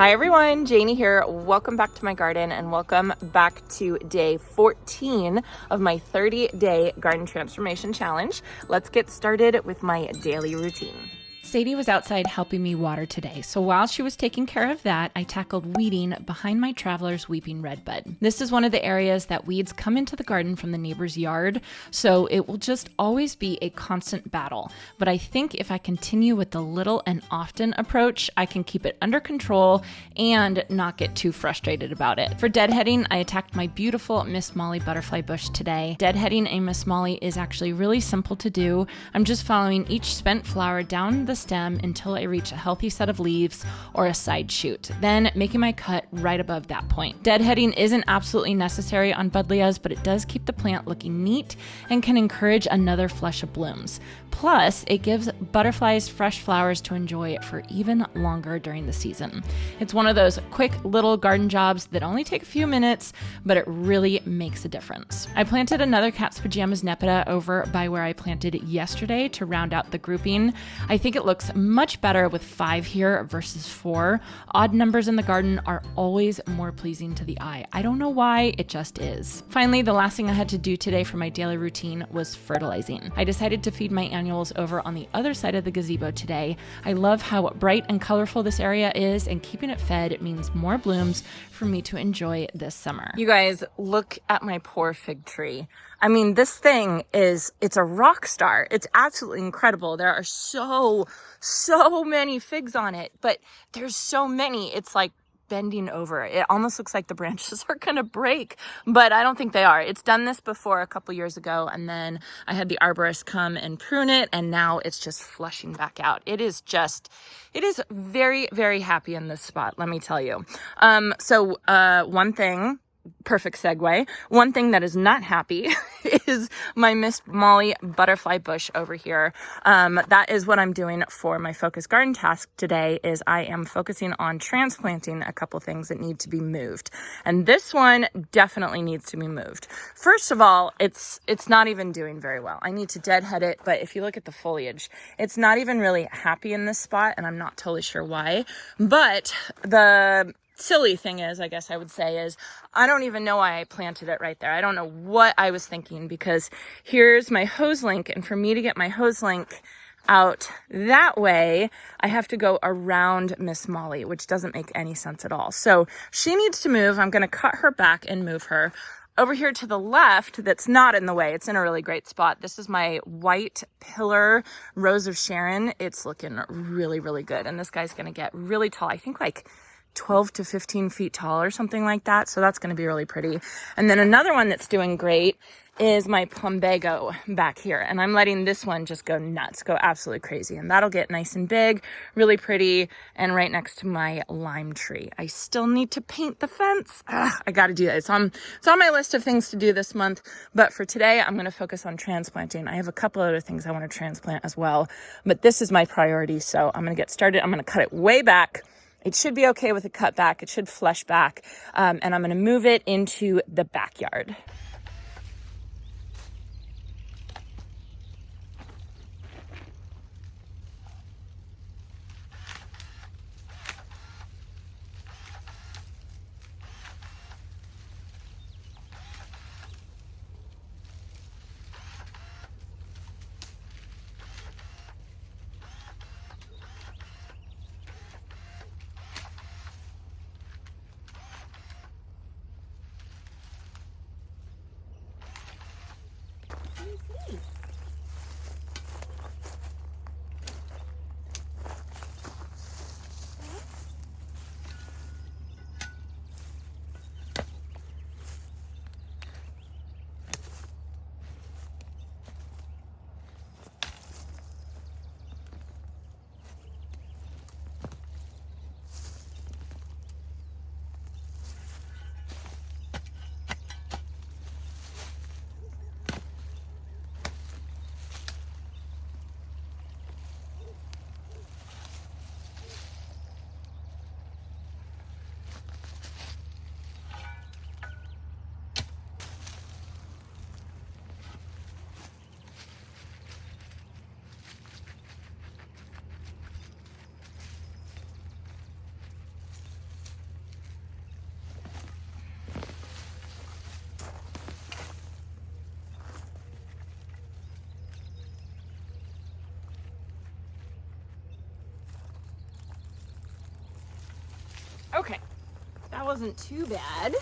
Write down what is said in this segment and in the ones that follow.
Hi everyone, Janie here. Welcome back to my garden and welcome back to day 14 of my 30-day garden transformation challenge. Let's get started with my daily routine. Sadie was outside helping me water today, so while she was taking care of that, I tackled weeding behind my traveler's weeping redbud. This is one of the areas that weeds come into the garden from the neighbor's yard, so it will just always be a constant battle. But I think if I continue with the little and often approach, I can keep it under control and not get too frustrated about it. For deadheading, I attacked my beautiful Miss Molly butterfly bush today. Deadheading a Miss Molly is actually really simple to do. I'm just following each spent flower down the stem until I reach a healthy set of leaves or a side shoot, then making my cut right above that point. Deadheading isn't absolutely necessary on buddleias, but it does keep the plant looking neat and can encourage another flush of blooms. Plus, it gives butterflies fresh flowers to enjoy for even longer during the season. It's one of those quick little garden jobs that only take a few minutes, but it really makes a difference. I planted another cat's pajamas nepeta over by where I planted yesterday to round out the grouping. I think it looks much better with 5 here versus 4. Odd numbers in the garden are always more pleasing to the eye. I don't know why, it just is. Finally, the last thing I had to do today for my daily routine was fertilizing. I decided to feed my annuals over on the other side of the gazebo today. I love how bright and colorful this area is, and keeping it fed means more blooms for me to enjoy this summer. You guys, look at my poor fig tree. I mean, this thing it's a rock star. It's absolutely incredible. There are so many figs on it, but there's so many, it's like bending over. It almost looks like the branches are gonna break, but I don't think they are. It's done this before a couple years ago, and then I had the arborist come and prune it, and now it's just flushing back out. It is very, very happy in this spot, let me tell you. One thing, perfect segue. One thing that is not happy is my Miss Molly butterfly bush over here. That is what I'm doing for my focus garden task today. Is I am focusing on transplanting a couple things that need to be moved. And this one definitely needs to be moved. First of all, it's not even doing very well. I need to deadhead it, but if you look at the foliage, it's not even really happy in this spot, and I'm not totally sure why. But the silly thing is, I guess I would say, is I don't even know why I planted it right there. I don't know what I was thinking, because here's my hose link, and for me to get my hose link out that way, I have to go around Miss Molly, which doesn't make any sense at all. So she needs to move. I'm going to cut her back and move her. Over here to the left, that's not in the way, it's in a really great spot. This is my white pillar Rose of Sharon. It's looking really, really good. And this guy's going to get really tall. I think like 12 to 15 feet tall or something like that. So that's going to be really pretty. And then another one that's doing great is my plumbago back here. And I'm letting this one just go nuts, go absolutely crazy. And that'll get nice and big, really pretty, and right next to my lime tree. I still need to paint the fence. I got to do that. It's on my list of things to do this month. But for today, I'm going to focus on transplanting. I have a couple other things I want to transplant as well, but this is my priority. So I'm going to get started. I'm going to cut it way back. It should be okay with a cut back. It should flush back. And I'm going to move it into the backyard. Okay, that wasn't too bad.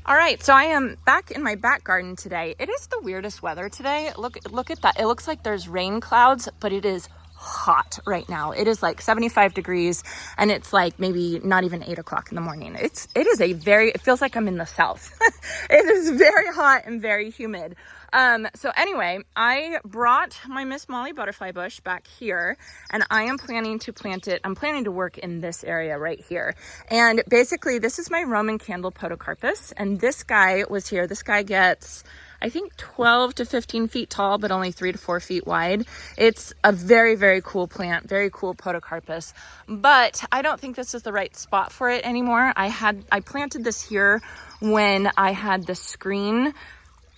All right, so I am back in my back garden today. It is the weirdest weather today. Look at that. It looks like there's rain clouds, but it is hot right now. It is like 75 degrees and it's like maybe not even 8 o'clock in the morning. It feels like I'm in the South. It is very hot and very humid. So anyway, I brought my Miss Molly butterfly bush back here and I am planning to plant it. I'm planning to work in this area right here. And basically this is my Roman candle podocarpus. And this guy was here. This guy gets, I think 12 to 15 feet tall, but only 3 to 4 feet wide. It's a very, very cool plant, very cool podocarpus, but I don't think this is the right spot for it anymore. I planted this here when I had the screen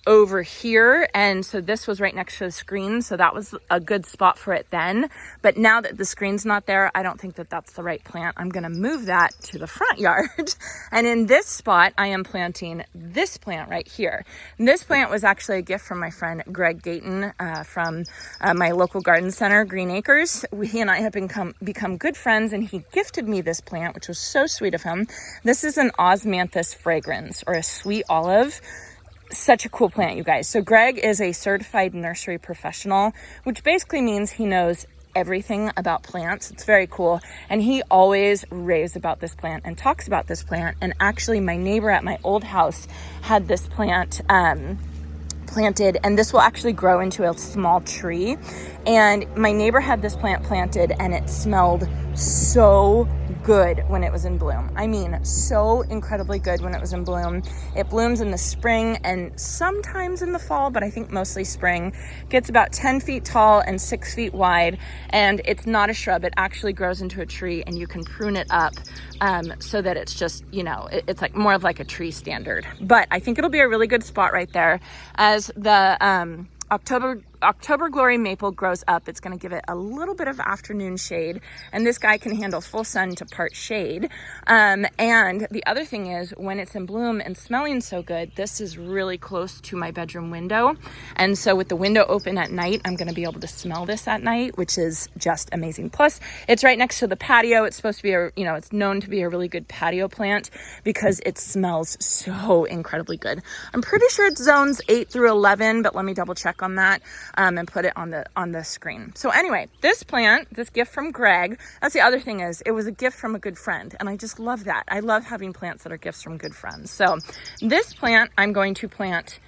over here, and so this was right next to the screen, so that was a good spot for it then. But now that the screen's not there, I don't think that that's the right plant. I'm gonna move that to the front yard. And in this spot I am planting this plant right here. And this plant was actually a gift from my friend Greg Gayton from my local garden center, Green Acres. He and I have become good friends, and he gifted me this plant, which was so sweet of him. This is an osmanthus fragrans, or a sweet olive. Such a cool plant, you guys. So Greg is a certified nursery professional, which basically means he knows everything about plants. It's very cool. And he always raves about this plant and talks about this plant. And actually my neighbor at my old house had this plant planted, and this will actually grow into a small tree. And my neighbor had this plant planted and it smelled so good when it was in bloom. I mean, so incredibly good when it was in bloom. It blooms in the spring and sometimes in the fall, but I think mostly spring. Gets about 10 feet tall and 6 feet wide, and it's not a shrub. It actually grows into a tree, and you can prune it up so that it's just, it's like more of like a tree standard. But I think it'll be a really good spot right there. As the October Glory maple grows up, it's going to give it a little bit of afternoon shade, and this guy can handle full sun to part shade. And the other thing is, when it's in bloom and smelling so good, this is really close to my bedroom window, and so with the window open at night, I'm going to be able to smell this at night, which is just amazing. Plus, it's right next to the patio. It's supposed to be it's known to be a really good patio plant because it smells so incredibly good. I'm pretty sure it's zones 8 through 11, but let me double check on that. And put it on the screen. So anyway, this plant, this gift from Greg, that's the other thing, is it was a gift from a good friend, and I just love that. I love having plants that are gifts from good friends. So this plant I'm going to plant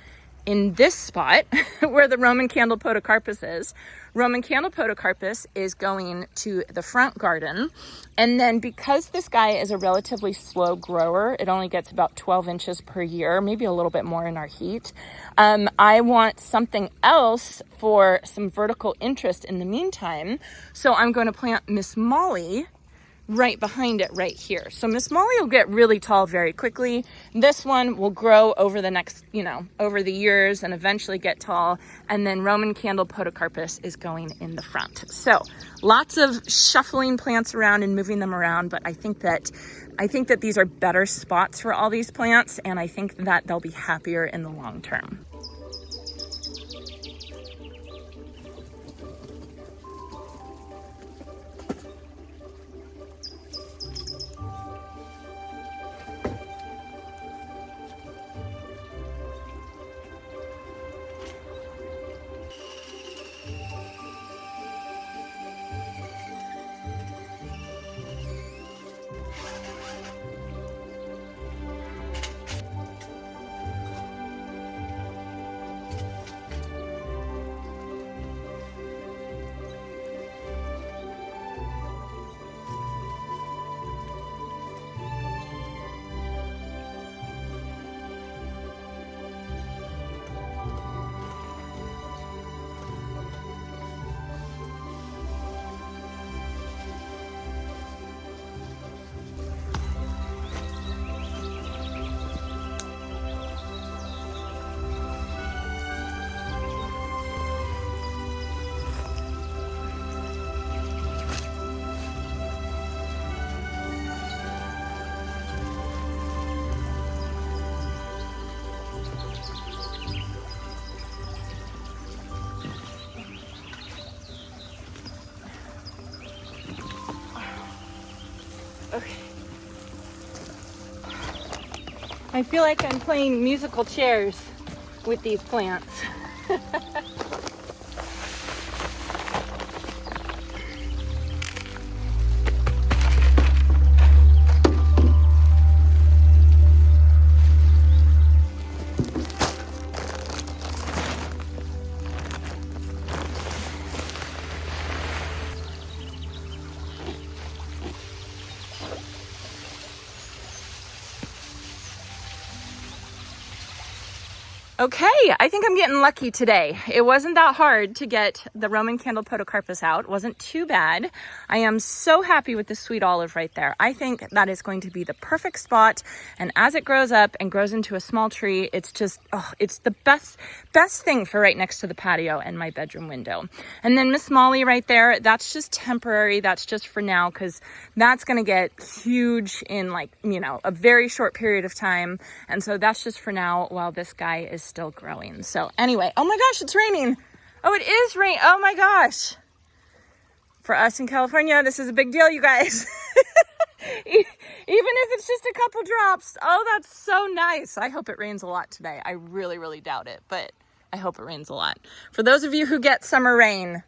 in this spot where the Roman candle podocarpus is. Roman candle podocarpus is going to the front garden. And then because this guy is a relatively slow grower, it only gets about 12 inches per year, maybe a little bit more in our heat. I want something else for some vertical interest in the meantime. So I'm going to plant Miss Molly right behind it right here. So Miss Molly will get really tall very quickly. This one will grow over the next, over the years and eventually get tall. And then Roman candle podocarpus is going in the front. So lots of shuffling plants around and moving them around, but I think that these are better spots for all these plants, and I think that they'll be happier in the long term. Okay. I feel like I'm playing musical chairs with these plants. Okay, I think I'm getting lucky today. It wasn't that hard to get the Roman candle podocarpus out. It wasn't too bad. I am so happy with the sweet olive right there. I think that is going to be the perfect spot. And as it grows up and grows into a small tree, it's just, oh, it's the best thing for right next to the patio and my bedroom window. And then Miss Molly right there, that's just temporary. That's just for now, because that's going to get huge in like, you know, a very short period of time. And so that's just for now while this guy is still growing. So anyway, oh my gosh, it's raining. Oh, it is rain. Oh my gosh. For us in California, this is a big deal, you guys. Even if it's just a couple drops. Oh, that's so nice. I hope it rains a lot today. I really, really doubt it, but I hope it rains a lot. For those of you who get summer rain,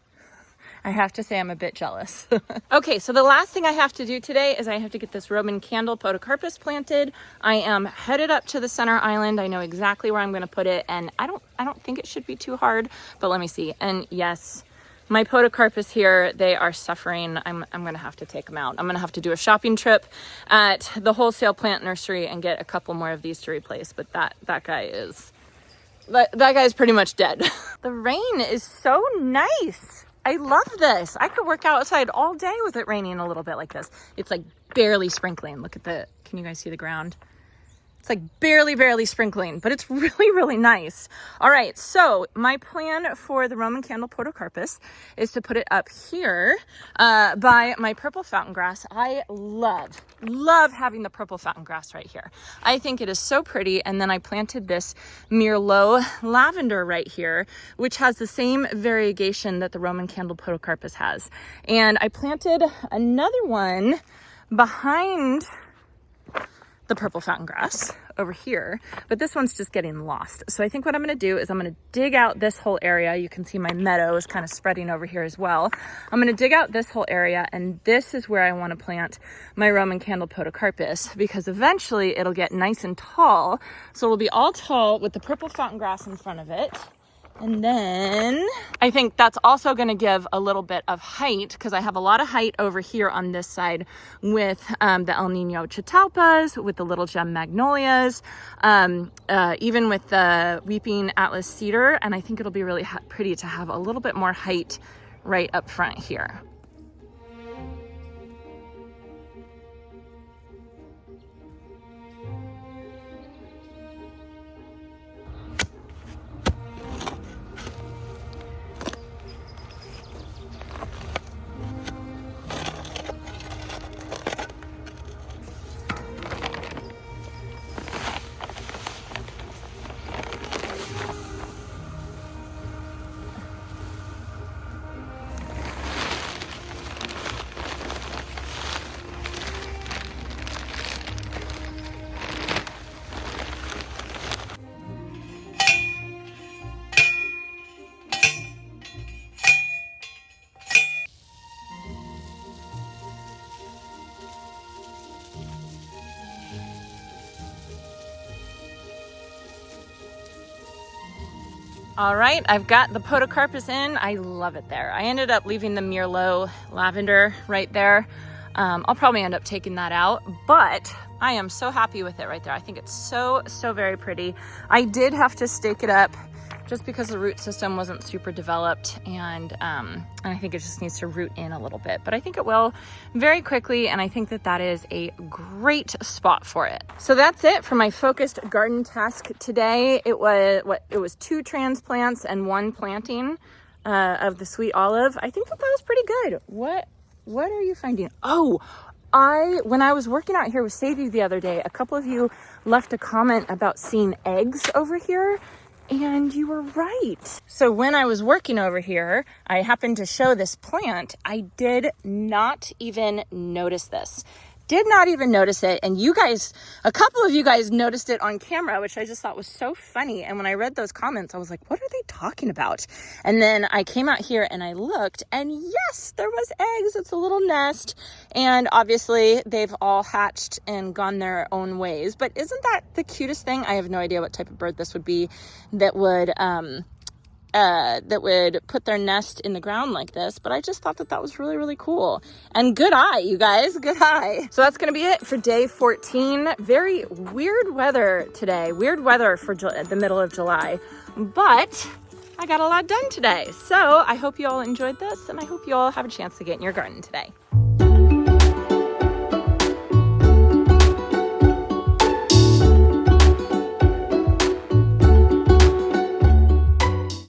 I have to say I'm a bit jealous. Okay, so the last thing I have to do today is I have to get this Roman candle podocarpus planted. I am headed up to the center island. I know exactly where I'm going to put it, and I don't think it should be too hard, but let me see. And yes, my podocarpus here, they are suffering. I'm going to have to take them out. I'm going to have to do a shopping trip at the wholesale plant nursery and get a couple more of these to replace, but that guy is pretty much dead. The rain is so nice. I love this. I could work outside all day with it raining a little bit like this. It's like barely sprinkling. Look at can you guys see the ground? It's like barely sprinkling, but it's really, really nice. All right, so my plan for the Roman candle podocarpus is to put it up here by my purple fountain grass. I love having the purple fountain grass right here. I think it is so pretty. And then I planted this Merlot lavender right here, which has the same variegation that the Roman candle podocarpus has. And I planted another one behind the purple fountain grass over here, but this one's just getting lost. So I think what I'm going to do is I'm going to dig out this whole area. You can see my meadow is kind of spreading over here as well. I'm going to dig out this whole area, and this is where I want to plant my Roman candle podocarpus, because eventually it'll get nice and tall. So it'll be all tall with the purple fountain grass in front of it. And then I think that's also going to give a little bit of height, because I have a lot of height over here on this side with the El Nino Catalpas, with the little gem magnolias, even with the weeping Atlas cedar. And I think it'll be really pretty to have a little bit more height right up front here. All right, I've got the podocarpus in. I love it there. I ended up leaving the Merlot lavender right there. I'll probably end up taking that out, but I am so happy with it right there. I think it's so very pretty. I did have to stake it up just because the root system wasn't super developed, and I think it just needs to root in a little bit, but I think it will very quickly, and I think that is a great spot for it. So that's it for my focused garden task today. It was 2 transplants and 1 planting of the sweet olive. I think that was pretty good. What are you finding? Oh, when I was working out here with Sadie the other day, a couple of you left a comment about seeing eggs over here. And you were right. So when I was working over here, I happened to show this plant. I did not even notice this. did not even notice it. And you guys, a couple of you guys noticed it on camera, which I just thought was so funny. And when I read those comments, I was like, what are they talking about? And then I came out here and I looked, and yes, there was eggs. It's a little nest. And obviously they've all hatched and gone their own ways. But isn't that the cutest thing? I have no idea what type of bird this would be that would put their nest in the ground like this, but I just thought that that was really, really cool. And good eye, you guys, good eye. So that's gonna be it for day 14. Very weird weather today. Weird weather for the middle of July, but I got a lot done today. So I hope you all enjoyed this, and I hope you all have a chance to get in your garden today.